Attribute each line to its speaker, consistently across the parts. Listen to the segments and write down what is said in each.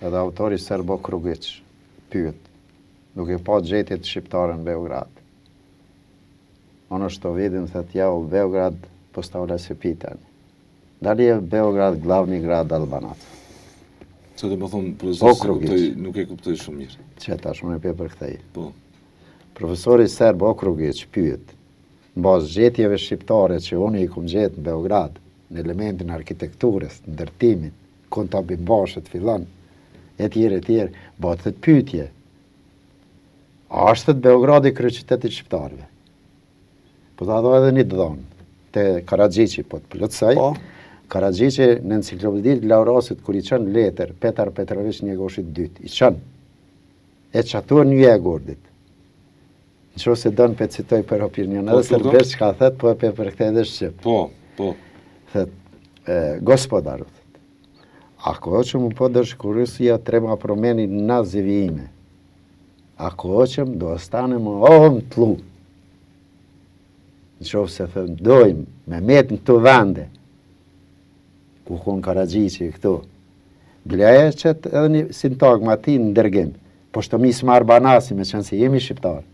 Speaker 1: edhe autori Serbo Krugic pyet, duke pa gjetje të shqiptare në Beograd. Ono što vidim, thët ja, u Beograd postavlja se pitanje. Da li je Beograd glavni grad Albanaca?
Speaker 2: Që të më thonë, profesor, nuk e kuptoj shumë mirë.
Speaker 1: Që tash më e për këthej.
Speaker 2: Po.
Speaker 1: Profesori Serb Okrugic pyet, në bazë gjetjeve shqiptare që unë i kum gjetë në Beograd, në elementin arkitekturës, në ndërtimin, kontabimbashët fillon, e tjerë, bëhet pyetje. A është të Beogradi kryeqyteti shqiptarëve? Po ta do edhe një dhonë, te Karagjici, po të plotësaj.
Speaker 3: Po.
Speaker 1: Karagjici në enciklopeditë Laurasit, kur i qënë letër, Petar Petrović Njegoshit dytë, i qënë. E qatur një e gordit. Në që se dënë pe citoj për opinion, edhe sërbesh që ka thët, po e pe për këte edhe Shqip.
Speaker 2: Po.
Speaker 1: Thët, gospodaru, ako që mu po dëshku Rusija treba promeni nazivi ime. Ako hoćem do ostanemo u ovom tlu. Në që se thëm, dojmë me metë në të vende, ku kun Karagjici këtu. Bileja e qëtë edhe një sintagma ti në ndërgim, po shto mi s'marë banasi me qënë si jemi shqiptarë.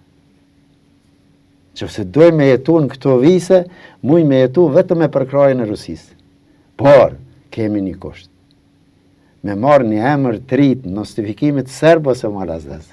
Speaker 1: Që se dojmë me jetu në këto vise, muj me jetu vetëm me përkrajën e Rusisë. Por, kemi një kusht. Me marë një emër të rritë në nostifikimit serb ose malazez.